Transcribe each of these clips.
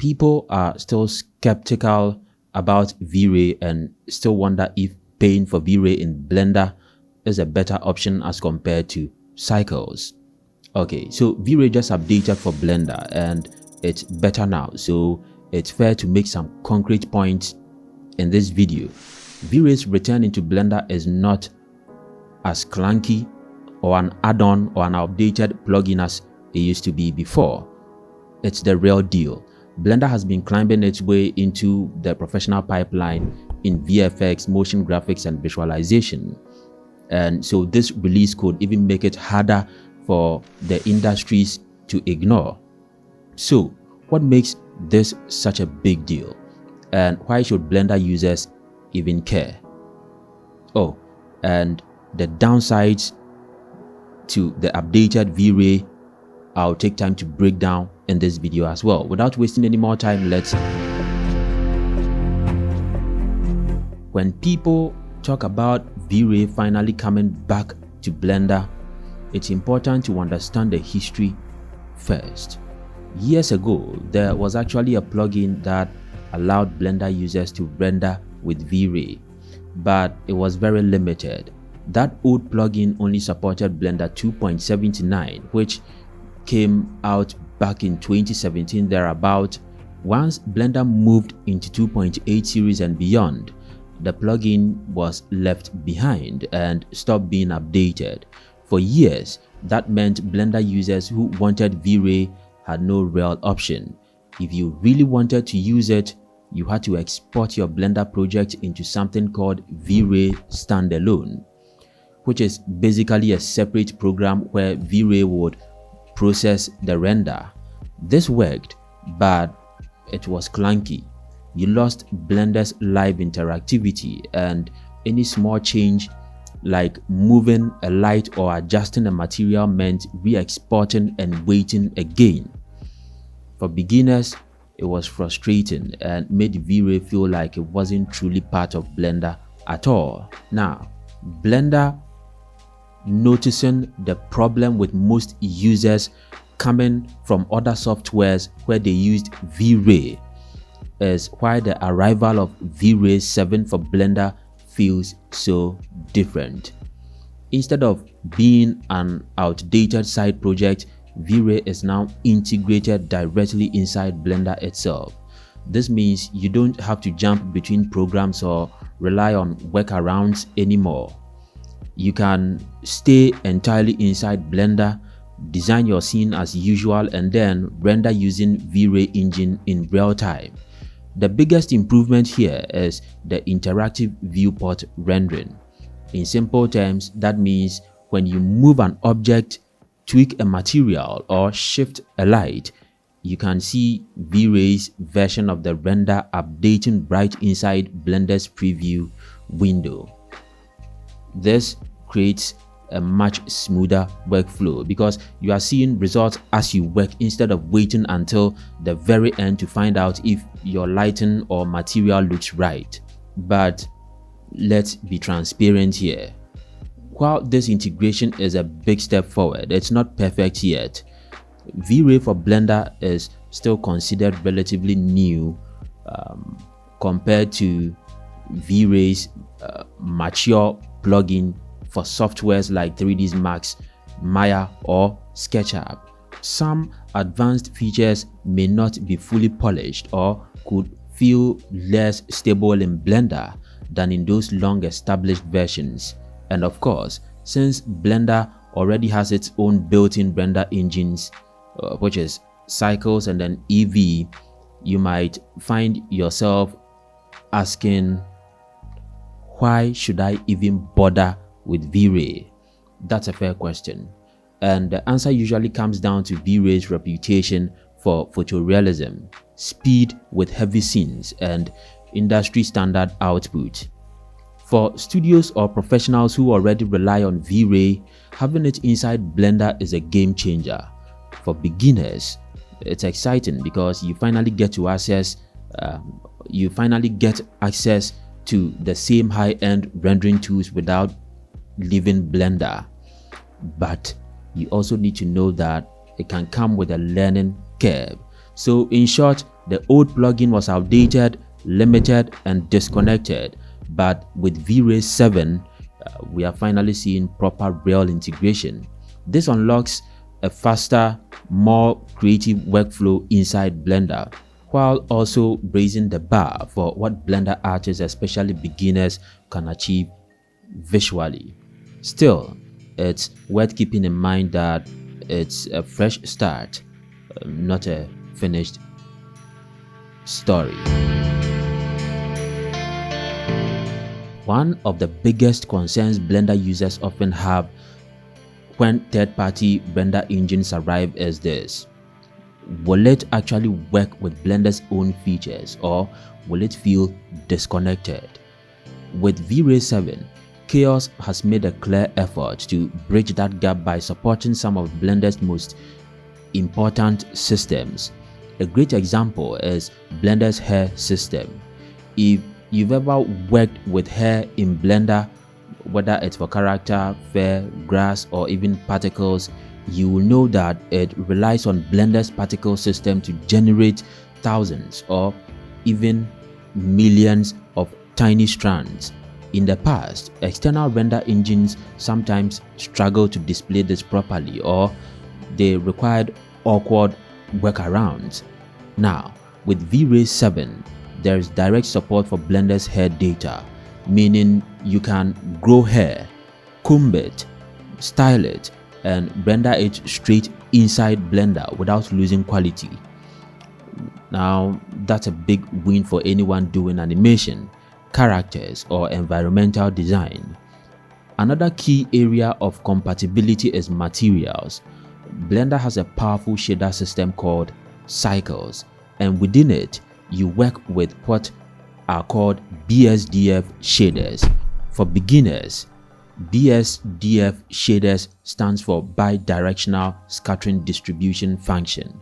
people are still skeptical about V-Ray and still wonder if paying for V-Ray in Blender is a better option as compared to Cycles. Okay, so V-Ray just updated for Blender and it's better now, so it's fair to make some concrete points in this video. V-Ray's return into Blender is not as clunky or an add-on or an outdated plugin as it used to be before. It's the real deal. Blender has been climbing its way into the professional pipeline in VFX, motion graphics, and visualization. And so this release could even make it harder for the industries to ignore. So what makes this such a big deal? And why should Blender users even care? Oh, and the downsides to the updated V-Ray, I'll take time to break down in this video as well. Without wasting any more time, when people talk about V-Ray finally coming back to Blender, it's important to understand the history first. Years ago, there was actually a plugin that allowed Blender users to render with V-Ray, but it was very limited. That old plugin only supported Blender 2.79, which came out back in 2017 thereabout. Once Blender moved into 2.8 series and beyond, the plugin was left behind and stopped being updated. For years, that meant Blender users who wanted V-Ray had no real option. If you really wanted to use it, you had to export your Blender project into something called V-Ray Standalone, which is basically a separate program where V-Ray would process the render. This worked, but it was clunky. You lost Blender's live interactivity, and any small change like moving a light or adjusting a material meant re-exporting and waiting again. For beginners, it was frustrating and made V-Ray feel like it wasn't truly part of Blender at all. Now, Blender, noticing the problem with most users coming from other softwares where they used V-Ray, is why the arrival of V-Ray 7 for Blender feels so different. Instead of being an outdated side project, V-Ray is now integrated directly inside Blender itself. This means you don't have to jump between programs or rely on workarounds anymore. You can stay entirely inside Blender, design your scene as usual, and then render using V-Ray engine in real time. The biggest improvement here is the interactive viewport rendering. In simple terms, that means when you move an object, tweak a material, or shift a light, you can see V-Ray's version of the render updating right inside Blender's preview window. This creates a much smoother workflow because you are seeing results as you work instead of waiting until the very end to find out if your lighting or material looks right. But let's be transparent here. While this integration is a big step forward, it's not perfect yet. V-Ray for Blender is still considered relatively new compared to V-Ray's mature plugin for softwares like 3ds Max, Maya, or SketchUp. Some advanced features may not be fully polished or could feel less stable in Blender than in those long-established versions. And of course, since Blender already has its own built-in render engines, which is Cycles and then EV, you might find yourself asking, why should I even bother with V-Ray? That's a fair question, and the answer usually comes down to V-Ray's reputation for photorealism, speed with heavy scenes, and industry standard output. For studios or professionals who already rely on V-Ray, having it inside Blender is a game changer. For beginners, it's exciting because you finally get access to the same high-end rendering tools without leaving Blender. But you also need to know that it can come with a learning curve. So in short, the old plugin was outdated, limited, and disconnected. But with Vray 7, we are finally seeing proper real integration. This unlocks a faster, more creative workflow inside Blender, while also raising the bar for what Blender artists, especially beginners, can achieve visually. Still, it's worth keeping in mind that it's a fresh start, not a finished story. One of the biggest concerns Blender users often have when third-party render engines arrive is this: will it actually work with Blender's own features, or will it feel disconnected? With Vray 7, Chaos has made a clear effort to bridge that gap by supporting some of Blender's most important systems. A great example is Blender's hair system. If you've ever worked with hair in Blender, whether it's for character, fur, grass, or even particles, you will know that it relies on Blender's particle system to generate thousands or even millions of tiny strands. In the past, external render engines sometimes struggled to display this properly, or they required awkward workarounds. Now, with Vray 7, there is direct support for Blender's hair data, meaning you can grow hair, comb it, style it, and render it straight inside Blender without losing quality. Now, that's a big win for anyone doing animation, characters, or environmental design. Another key area of compatibility is materials. Blender has a powerful shader system called cycles, and within it, you work with what are called BSDF shaders. For beginners, BSDF shaders stands for bidirectional scattering distribution function,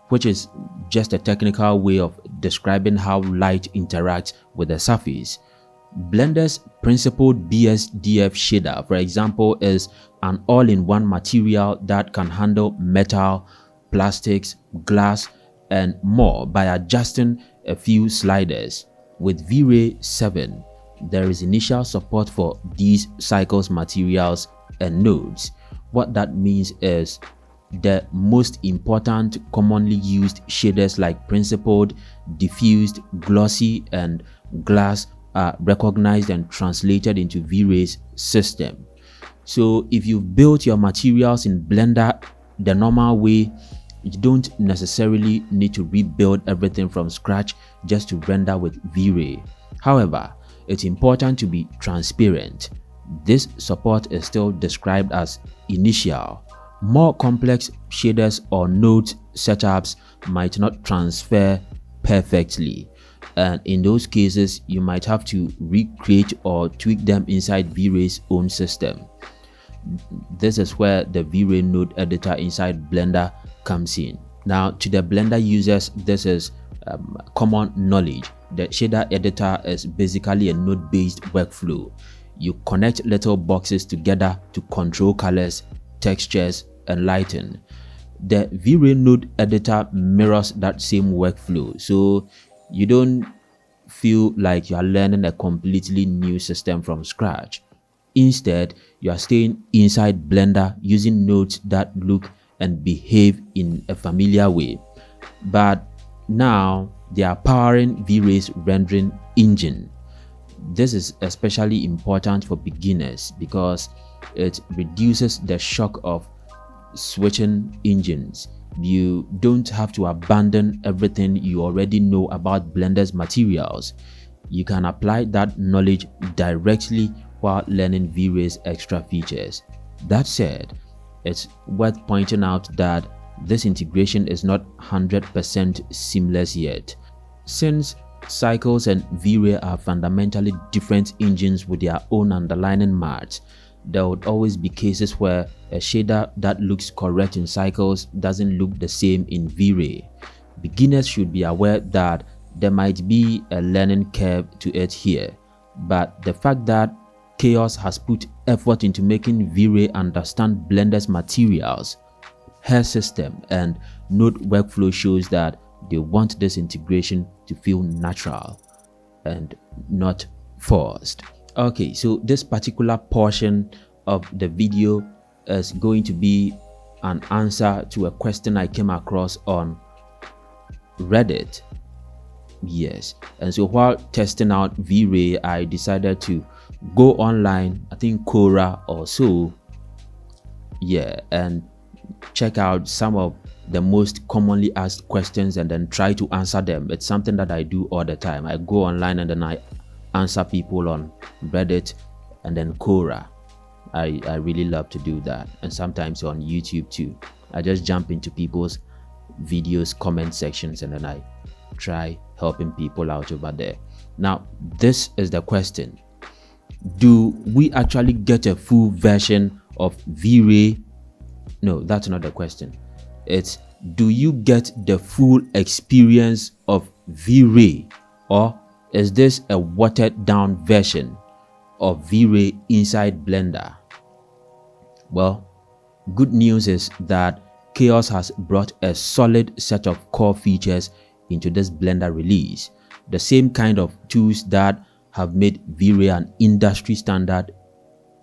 which is just a technical way of describing how light interacts with the surface. Blender's principled BSDF shader, for example, is an all-in-one material that can handle metal, plastics, glass, and more by adjusting a few sliders. With Vray 7, there is initial support for these cycles materials and nodes. What that means is the most important commonly used shaders like principled, diffused, glossy, and glass are recognized and translated into Vray's system. So if you've built your materials in Blender the normal way, you don't necessarily need to rebuild everything from scratch just to render with Vray. However, it's important to be transparent. This support is still described as initial. More complex shaders or node setups might not transfer perfectly, and in those cases, you might have to recreate or tweak them inside Vray's own system. This is where the Vray node editor inside Blender comes in. Now, to the Blender users, this is common knowledge. The shader editor is basically a node-based workflow. You connect little boxes together to control colors, textures, and lighting. The Vray node editor mirrors that same workflow, so you don't feel like you are learning a completely new system from scratch. Instead, you are staying inside Blender using nodes that look and behave in a familiar way. But now they are powering Vray's rendering engine. This is especially important for beginners because it reduces the shock of switching engines. You don't have to abandon everything you already know about Blender's materials. You can apply that knowledge directly while learning Vray's extra features. That said, it's worth pointing out that this integration is not 100% seamless yet. Since Cycles and Vray are fundamentally different engines with their own underlying maths, there would always be cases where a shader that looks correct in Cycles doesn't look the same in Vray. Beginners should be aware that there might be a learning curve to it here, but the fact that Chaos has put effort into making Vray understand Blender's materials, hair system, and node workflow shows that They want this integration to feel natural and not forced. Okay, so this particular portion of the video is going to be an answer to a question I came across on Reddit. Yes, and so while testing out Vray, I decided to go online, I think Quora or so, yeah, and check out some of the most commonly asked questions and then try to answer them. It's something that I do all the time. I go online and then I answer people on Reddit and then Quora. I really love to do that, and sometimes on YouTube too. I just jump into people's videos comment sections and then I try helping people out over there. Now this is the question: do we actually get a full version of Vray? No, that's not the question. It's, do you get the full experience of Vray, or is this a watered down version of Vray inside Blender? Well, good news is that Chaos has brought a solid set of core features into this Blender release, the same kind of tools that have made Vray an industry standard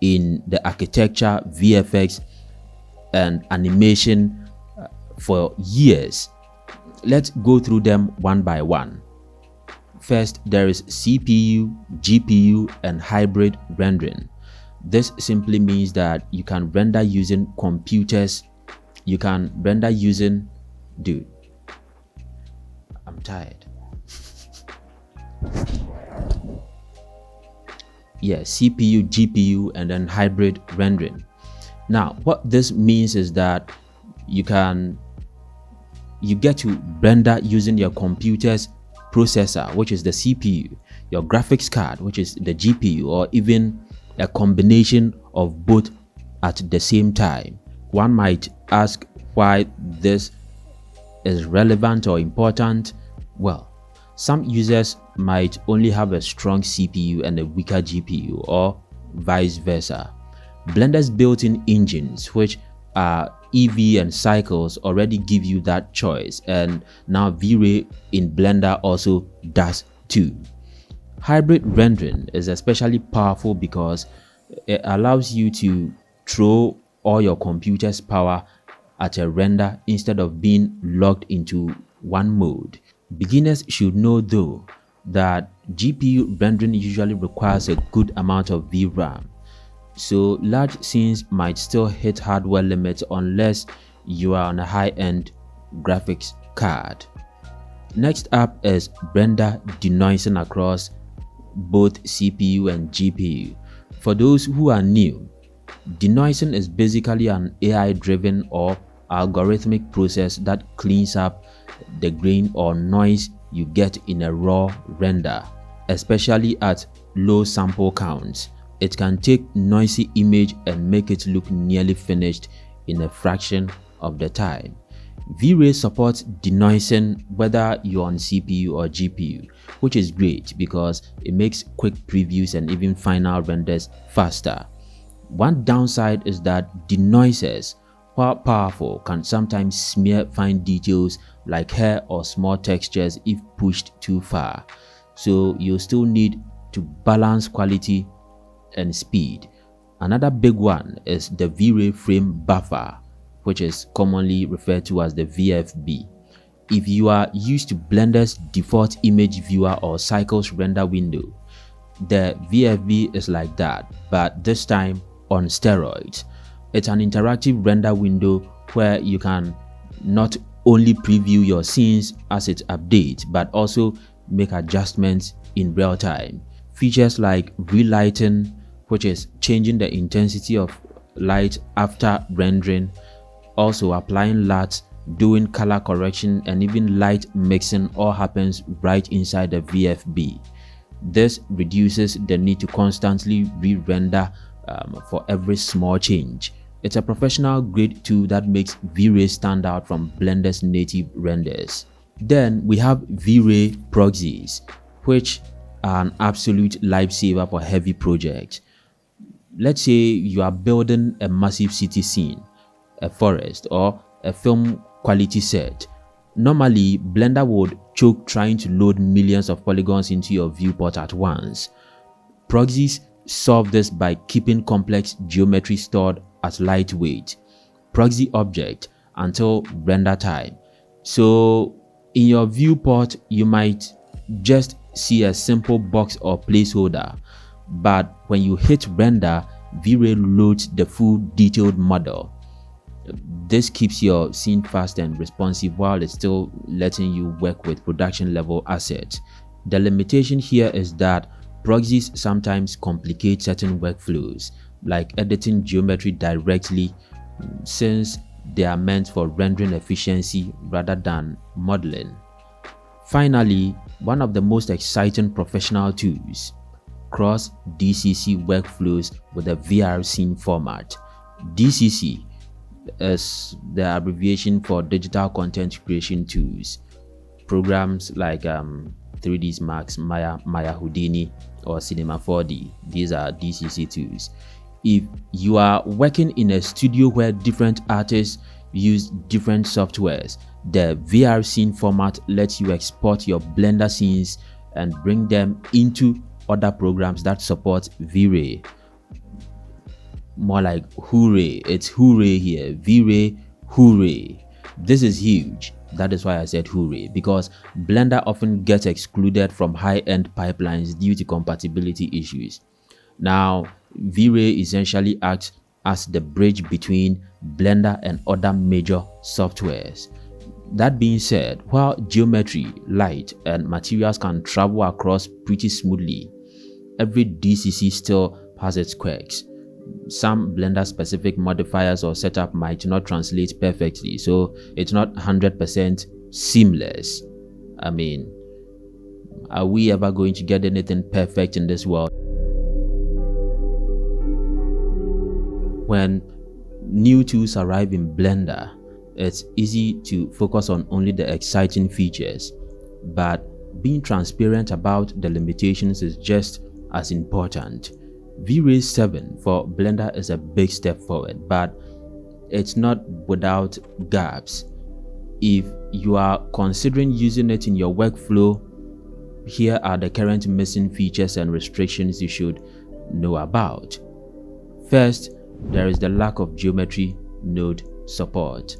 in the architecture, VFX, and animation for years. Let's go through them one by one. First, there is CPU, GPU, and hybrid rendering. This simply means that you can render using computers. You can render using, dude, I'm tired. Yeah, CPU, GPU, and then hybrid rendering. Now, what this means is that you get to render using your computer's processor, which is the CPU, your graphics card, which is the GPU, or even a combination of both at the same time. One might ask why this is relevant or important. Well, some users might only have a strong CPU and a weaker GPU, or vice versa. Blender's built-in engines, which are EV and Cycles, already give you that choice, and now Vray in Blender also does too. Hybrid rendering is especially powerful because it allows you to throw all your computer's power at a render instead of being locked into one mode. Beginners should know though that GPU rendering usually requires a good amount of VRAM, so large scenes might still hit hardware limits unless you are on a high-end graphics card. Next up is render denoising across both CPU and GPU. For those who are new, denoising is basically an AI-driven or algorithmic process that cleans up the grain or noise you get in a raw render, especially at low sample counts. It can take noisy image and make it look nearly finished in a fraction of the time. Vray supports denoising whether you're on CPU or GPU, which is great because it makes quick previews and even final renders faster. One downside is that denoisers, while powerful, can sometimes smear fine details like hair or small textures if pushed too far, so you'll still need to balance quality and speed. Another big one is the Vray frame buffer, which is commonly referred to as the VFB. If you are used to Blender's default image viewer or Cycles render window, the VFB is like that, but this time on steroids. It's an interactive render window where you can not only preview your scenes as it updates, but also make adjustments in real time. Features like relighting, which is changing the intensity of light after rendering, also applying LUTs, doing color correction, and even light mixing all happens right inside the VFB. This reduces the need to constantly re-render for every small change. It's a professional grade tool that makes Vray stand out from Blender's native renders. Then we have Vray proxies, which are an absolute lifesaver for heavy projects. Let's say you are building a massive city scene, a forest, or a film quality set. Normally, Blender would choke trying to load millions of polygons into your viewport at once. Proxies solve this by keeping complex geometry stored at lightweight proxy object until render time. So in your viewport, you might just see a simple box or placeholder, but when you hit render, Vray loads the full detailed model. This keeps your scene fast and responsive while it's still letting you work with production level assets. The limitation here is that proxies sometimes complicate certain workflows, like editing geometry directly, since they are meant for rendering efficiency rather than modeling. Finally, one of the most exciting professional tools, cross DCC workflows with a VR scene format. DCC is the abbreviation for digital content creation tools. Programs like 3ds Max, Maya Houdini, or Cinema 4D. These are DCC tools. If you are working in a studio where different artists use different softwares, the VR scene format lets you export your Blender scenes and bring them into other programs that support Vray. More like hooray, it's hooray here, Vray, hooray. This is huge. That is why I said hooray, because Blender often gets excluded from high-end pipelines due to compatibility issues. Now, Vray essentially acts as the bridge between Blender and other major softwares. That being said, while geometry, light, and materials can travel across pretty smoothly, every DCC still has its quirks. Some Blender-specific modifiers or setup might not translate perfectly, so it's not 100% seamless. I mean, are we ever going to get anything perfect in this world? When new tools arrive in Blender, it's easy to focus on only the exciting features, but being transparent about the limitations is just as important. Vray 7 for Blender is a big step forward, but it's not without gaps. If you are considering using it in your workflow, here are the current missing features and restrictions you should know about. First, there is the lack of geometry node support.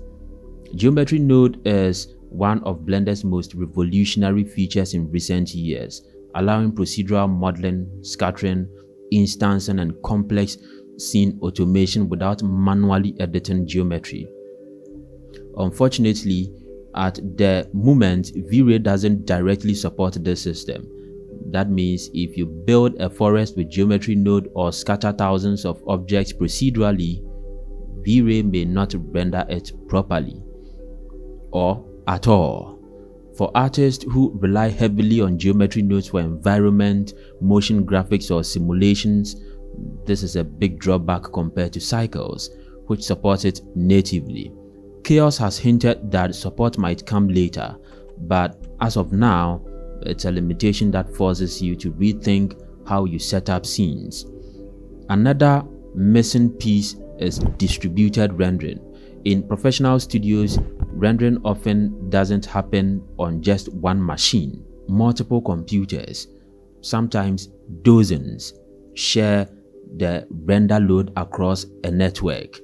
Geometry node is one of Blender's most revolutionary features in recent years, allowing procedural modeling, scattering, instancing, and complex scene automation without manually editing geometry. Unfortunately, at the moment, Vray doesn't directly support this system. That means if you build a forest with geometry node or scatter thousands of objects procedurally, Vray may not render it properly or at all. For artists who rely heavily on geometry nodes for environment, motion graphics, or simulations, this is a big drawback compared to Cycles, which support it natively. Chaos has hinted that support might come later, but as of now, it's a limitation that forces you to rethink how you set up scenes. Another missing piece is distributed rendering. In professional studios, rendering often doesn't happen on just one machine. Multiple computers, sometimes dozens, share the render load across a network.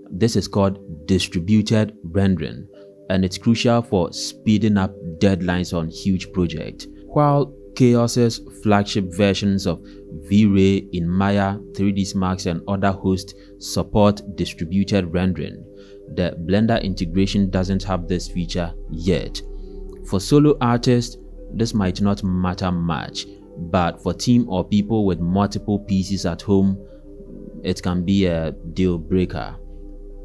This is called distributed rendering, and it's crucial for speeding up deadlines on huge projects. While Chaos's flagship versions of Vray in Maya, 3ds Max, and other hosts support distributed rendering, the Blender integration doesn't have this feature yet. For solo artists, this might not matter much, but for team or people with multiple PCs at home, it can be a deal breaker.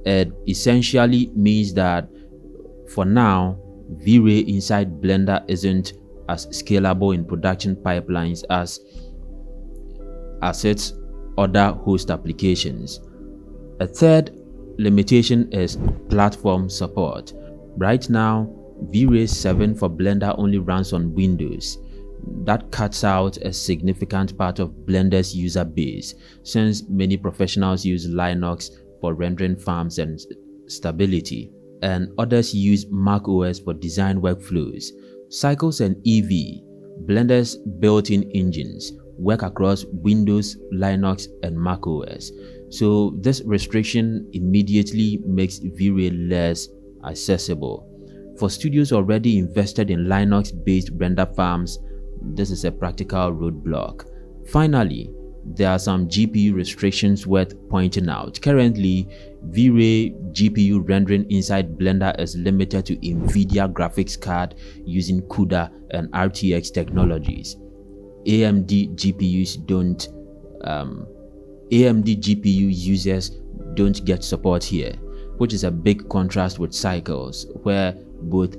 It essentially means that for now, Vray inside Blender isn't as scalable in production pipelines as its other host applications. A third limitation is platform support. Right now, Vray 7 for Blender only runs on Windows. That cuts out a significant part of Blender's user base, since many professionals use Linux for rendering farms and stability. and others use macOS for design workflows. Cycles and EV, Blender's built-in engines, work across Windows, Linux, and macOS. So this restriction immediately makes V-Ray less accessible. For studios already invested in Linux-based render farms, this is a practical roadblock. Finally, there are some GPU restrictions worth pointing out. Currently, V-Ray GPU rendering inside Blender is limited to NVIDIA graphics card using CUDA and RTX technologies. AMD GPU users don't get support here, which is a big contrast with Cycles, where both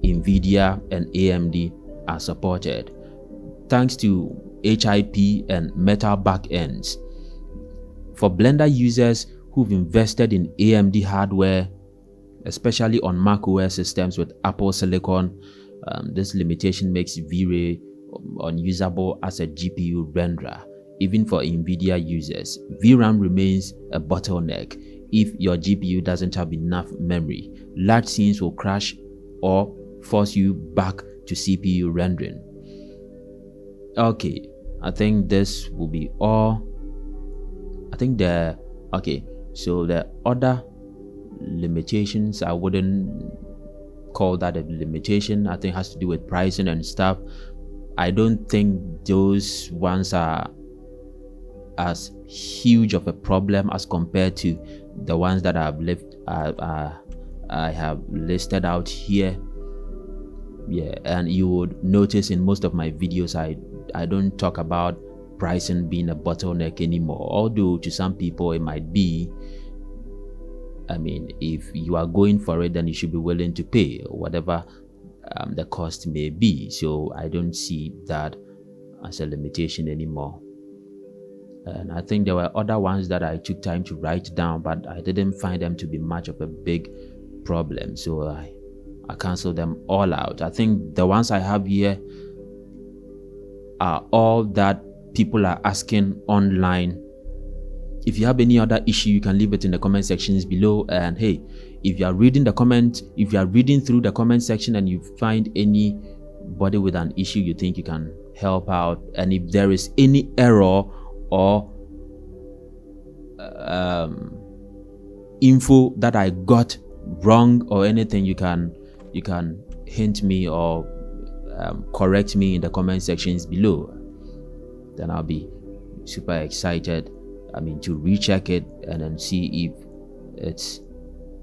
NVIDIA and AMD are supported, thanks to HIP and Metal backends. For Blender users who've invested in AMD hardware, especially on macOS systems with Apple Silicon, this limitation makes V-Ray unusable as a GPU renderer. Even for NVIDIA users, VRAM remains a bottleneck. If your GPU doesn't have enough memory, large scenes will crash or force you back to CPU rendering. Okay, I think this will be all. So the other limitations, I wouldn't call that a limitation. I think it has to do with pricing and stuff. I don't think those ones are as huge of a problem as compared to the ones that I have listed out here. Yeah, and you would notice in most of my videos I don't talk about pricing being a bottleneck anymore, although to some people it might be. I mean, if you are going for it, then you should be willing to pay whatever the cost may be. So I don't see that as a limitation anymore. And I think there were other ones that I took time to write down, but I didn't find them to be much of a big problem, so I canceled them all out. I think the ones I have here are all that people are asking online. If you have any other issue, you can leave it in the comment sections below. And hey, if you are reading through the comment section and you find anybody with an issue you think you can help out, and if there is any error or info that I got wrong or anything, you can hint me or correct me in the comment sections below. Then I'll be super excited, to recheck it and then see if it's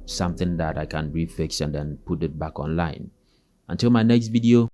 something that I can refix and then put it back online. Until my next video,